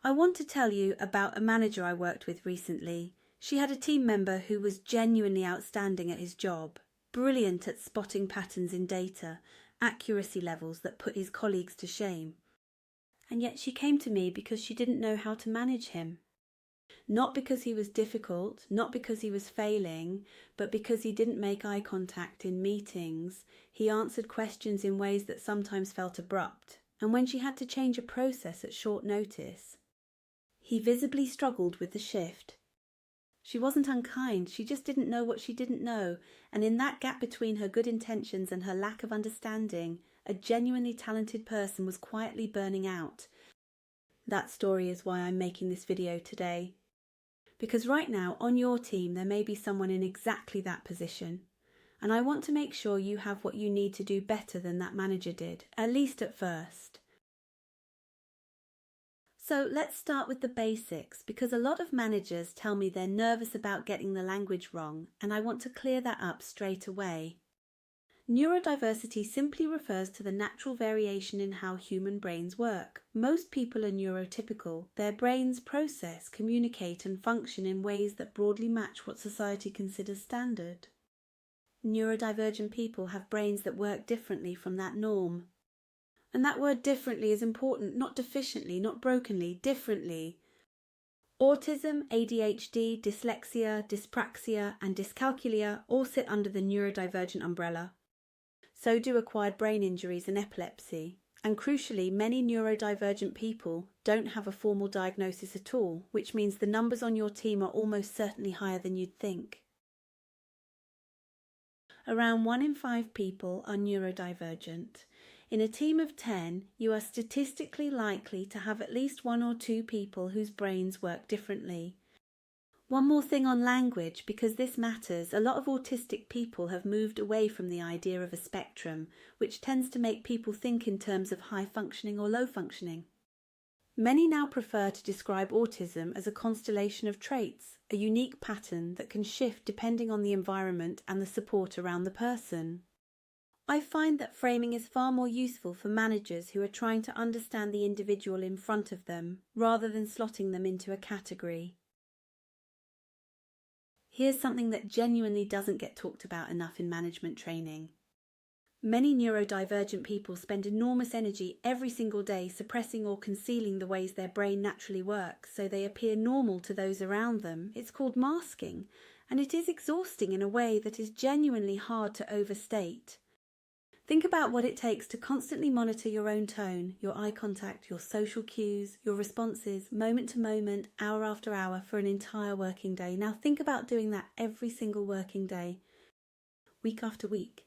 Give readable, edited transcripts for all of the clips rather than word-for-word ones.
I want to tell you about a manager I worked with recently. She had a team member who was genuinely outstanding at his job, brilliant at spotting patterns in data, accuracy levels that put his colleagues to shame. And yet she came to me because she didn't know how to manage him. Not because he was difficult, not because he was failing, but because he didn't make eye contact in meetings. He answered questions in ways that sometimes felt abrupt. And when she had to change a process at short notice, he visibly struggled with the shift. She wasn't unkind, she just didn't know what she didn't know, and in that gap between her good intentions and her lack of understanding, a genuinely talented person was quietly burning out. That story is why I'm making this video today. Because right now, on your team, there may be someone in exactly that position, and I want to make sure you have what you need to do better than that manager did, at least at first. So let's start with the basics, because a lot of managers tell me they're nervous about getting the language wrong, and I want to clear that up straight away. Neurodiversity simply refers to the natural variation in how human brains work. Most people are neurotypical. Their brains process, communicate, and function in ways that broadly match what society considers standard. Neurodivergent people have brains that work differently from that norm. And that word differently is important, not deficiently, not brokenly, differently. Autism, ADHD, dyslexia, dyspraxia, and dyscalculia all sit under the neurodivergent umbrella. So do acquired brain injuries and epilepsy. And crucially, many neurodivergent people don't have a formal diagnosis at all, which means the numbers on your team are almost certainly higher than you'd think. Around 1 in 5 people are neurodivergent. In a team of 10, you are statistically likely to have at least 1 or 2 people whose brains work differently. One more thing on language, because this matters. A lot of autistic people have moved away from the idea of a spectrum, which tends to make people think in terms of high functioning or low functioning. Many now prefer to describe autism as a constellation of traits, a unique pattern that can shift depending on the environment and the support around the person. I find that framing is far more useful for managers who are trying to understand the individual in front of them, rather than slotting them into a category. Here's something that genuinely doesn't get talked about enough in management training. Many neurodivergent people spend enormous energy every single day suppressing or concealing the ways their brain naturally works so they appear normal to those around them. It's called masking, and it is exhausting in a way that is genuinely hard to overstate. Think about what it takes to constantly monitor your own tone, your eye contact, your social cues, your responses, moment to moment, hour after hour for an entire working day. Now think about doing that every single working day, week after week.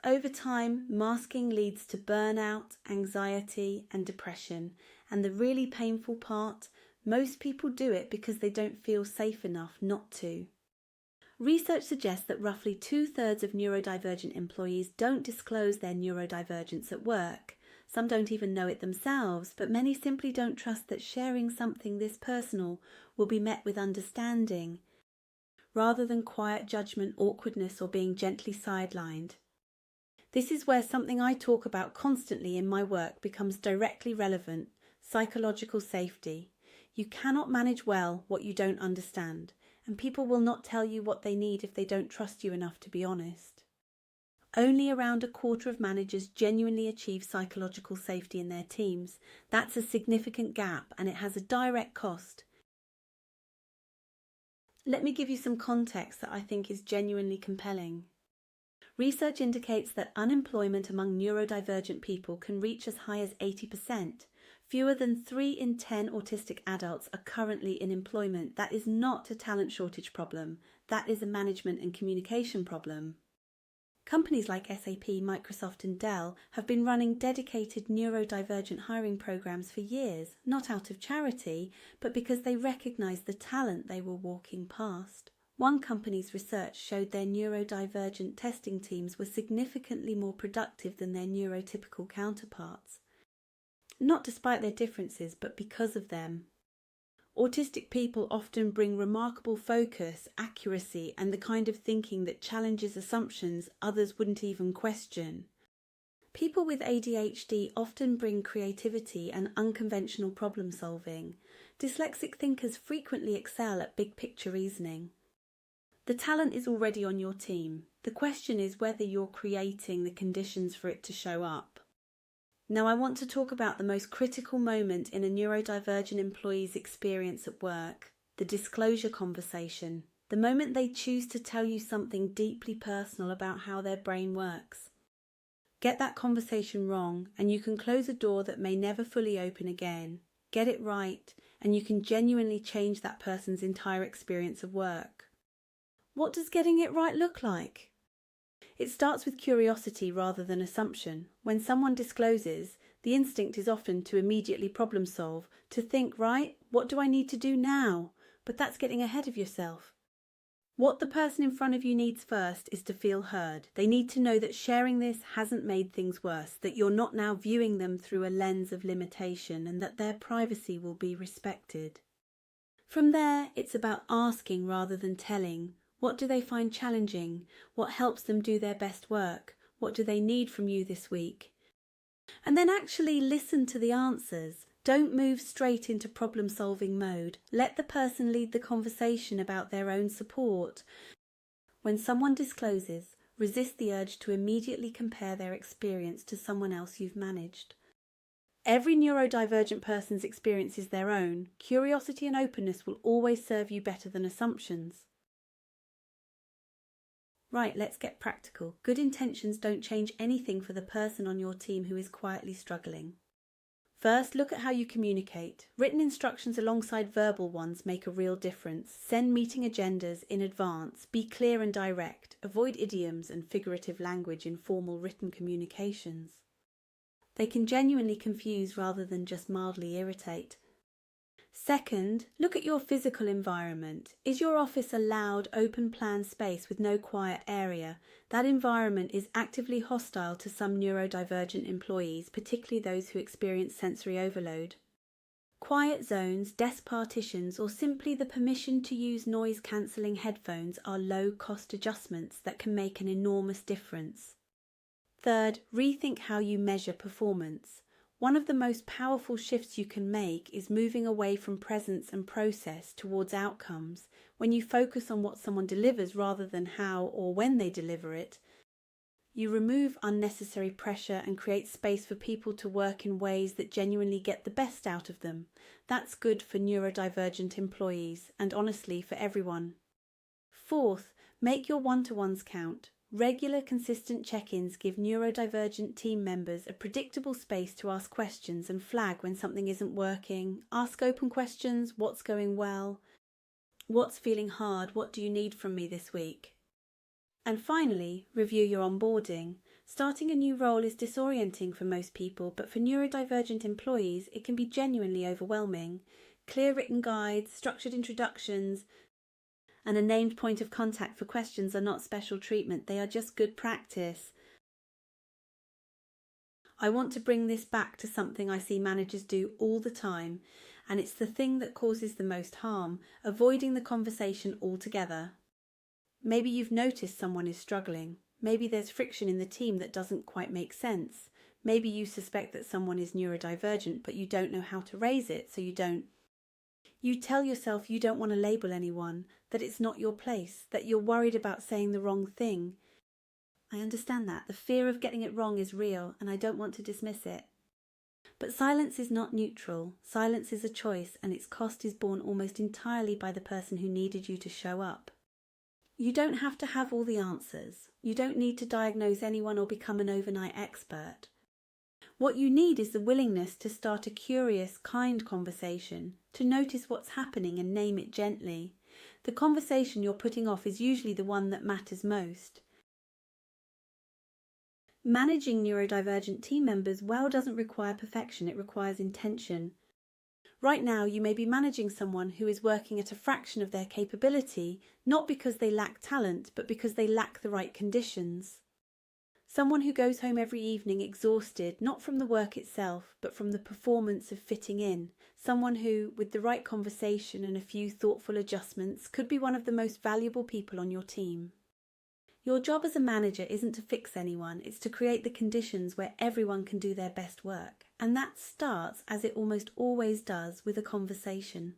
Over time, masking leads to burnout, anxiety, and depression. And the really painful part, most people do it because they don't feel safe enough not to. Research suggests that roughly 2/3 of neurodivergent employees don't disclose their neurodivergence at work. Some don't even know it themselves, but many simply don't trust that sharing something this personal will be met with understanding, rather than quiet judgment, awkwardness, or being gently sidelined. This is where something I talk about constantly in my work becomes directly relevant: psychological safety. You cannot manage well what you don't understand. And people will not tell you what they need if they don't trust you enough to be honest. Only around 1/4 of managers genuinely achieve psychological safety in their teams. That's a significant gap, and it has a direct cost. Let me give you some context that I think is genuinely compelling. Research indicates that unemployment among neurodivergent people can reach as high as 80%. Fewer than 3 in 10 autistic adults are currently in employment. That is not a talent shortage problem. That is a management and communication problem. Companies like SAP, Microsoft, and Dell have been running dedicated neurodivergent hiring programs for years, not out of charity, but because they recognized the talent they were walking past. One company's research showed their neurodivergent testing teams were significantly more productive than their neurotypical counterparts. Not despite their differences, but because of them. Autistic people often bring remarkable focus, accuracy, and the kind of thinking that challenges assumptions others wouldn't even question. People with ADHD often bring creativity and unconventional problem solving. Dyslexic thinkers frequently excel at big picture reasoning. The talent is already on your team. The question is whether you're creating the conditions for it to show up. Now I want to talk about the most critical moment in a neurodivergent employee's experience at work, the disclosure conversation, the moment they choose to tell you something deeply personal about how their brain works. Get that conversation wrong and you can close a door that may never fully open again. Get it right and you can genuinely change that person's entire experience of work. What does getting it right look like? It starts with curiosity rather than assumption. When someone discloses, the instinct is often to immediately problem solve, to think, right, what do I need to do now? But that's getting ahead of yourself. What the person in front of you needs first is to feel heard. They need to know that sharing this hasn't made things worse, that you're not now viewing them through a lens of limitation, and that their privacy will be respected. From there, it's about asking rather than telling. What do they find challenging? What helps them do their best work? What do they need from you this week? And then actually listen to the answers. Don't move straight into problem-solving mode. Let the person lead the conversation about their own support. When someone discloses, resist the urge to immediately compare their experience to someone else you've managed. Every neurodivergent person's experience is their own. Curiosity and openness will always serve you better than assumptions. Right, let's get practical. Good intentions don't change anything for the person on your team who is quietly struggling. First, look at how you communicate. Written instructions alongside verbal ones make a real difference. Send meeting agendas in advance. Be clear and direct. Avoid idioms and figurative language in formal written communications. They can genuinely confuse rather than just mildly irritate. Second, look at your physical environment. Is your office a loud, open-plan space with no quiet area? That environment is actively hostile to some neurodivergent employees, particularly those who experience sensory overload. Quiet zones, desk partitions, or simply the permission to use noise-cancelling headphones are low-cost adjustments that can make an enormous difference. Third, rethink how you measure performance. One of the most powerful shifts you can make is moving away from presence and process towards outcomes. When you focus on what someone delivers rather than how or when they deliver it, you remove unnecessary pressure and create space for people to work in ways that genuinely get the best out of them. That's good for neurodivergent employees and honestly for everyone. Fourth, make your one-to-ones count. Regular, consistent check-ins give neurodivergent team members a predictable space to ask questions and flag when something isn't working. Ask open questions. What's going well? What's feeling hard? What do you need from me this week? And finally, review your onboarding. Starting a new role is disorienting for most people, but for neurodivergent employees, it can be genuinely overwhelming. Clear written guides, structured introductions, and a named point of contact for questions are not special treatment, they are just good practice. I want to bring this back to something I see managers do all the time, and it's the thing that causes the most harm, avoiding the conversation altogether. Maybe you've noticed someone is struggling. Maybe there's friction in the team that doesn't quite make sense. Maybe you suspect that someone is neurodivergent, but you don't know how to raise it, so you don't. You tell yourself you don't want to label anyone, that it's not your place, that you're worried about saying the wrong thing. I understand that. The fear of getting it wrong is real, and I don't want to dismiss it. But silence is not neutral. Silence is a choice, and its cost is borne almost entirely by the person who needed you to show up. You don't have to have all the answers. You don't need to diagnose anyone or become an overnight expert. What you need is the willingness to start a curious, kind conversation, to notice what's happening and name it gently. The conversation you're putting off is usually the one that matters most. Managing neurodivergent team members well doesn't require perfection, it requires intention. Right now, you may be managing someone who is working at a fraction of their capability, not because they lack talent, but because they lack the right conditions. Someone who goes home every evening exhausted, not from the work itself, but from the performance of fitting in. Someone who, with the right conversation and a few thoughtful adjustments, could be one of the most valuable people on your team. Your job as a manager isn't to fix anyone, it's to create the conditions where everyone can do their best work. And that starts, as it almost always does, with a conversation.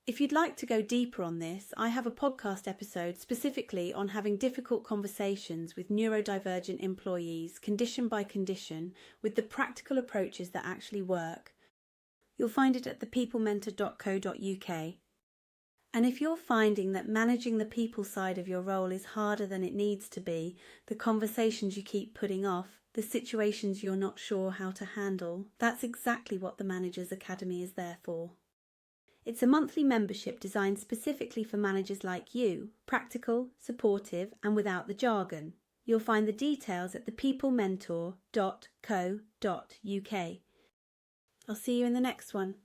If you'd like to go deeper on this, I have a podcast episode specifically on having difficult conversations with neurodivergent employees, condition by condition, with the practical approaches that actually work. You'll find it at thepeoplementor.co.uk. And if you're finding that managing the people side of your role is harder than it needs to be, the conversations you keep putting off, the situations you're not sure how to handle, that's exactly what the Managers Academy is there for. It's a monthly membership designed specifically for managers like you, practical, supportive, and without the jargon. You'll find the details at thepeoplementor.co.uk. I'll see you in the next one.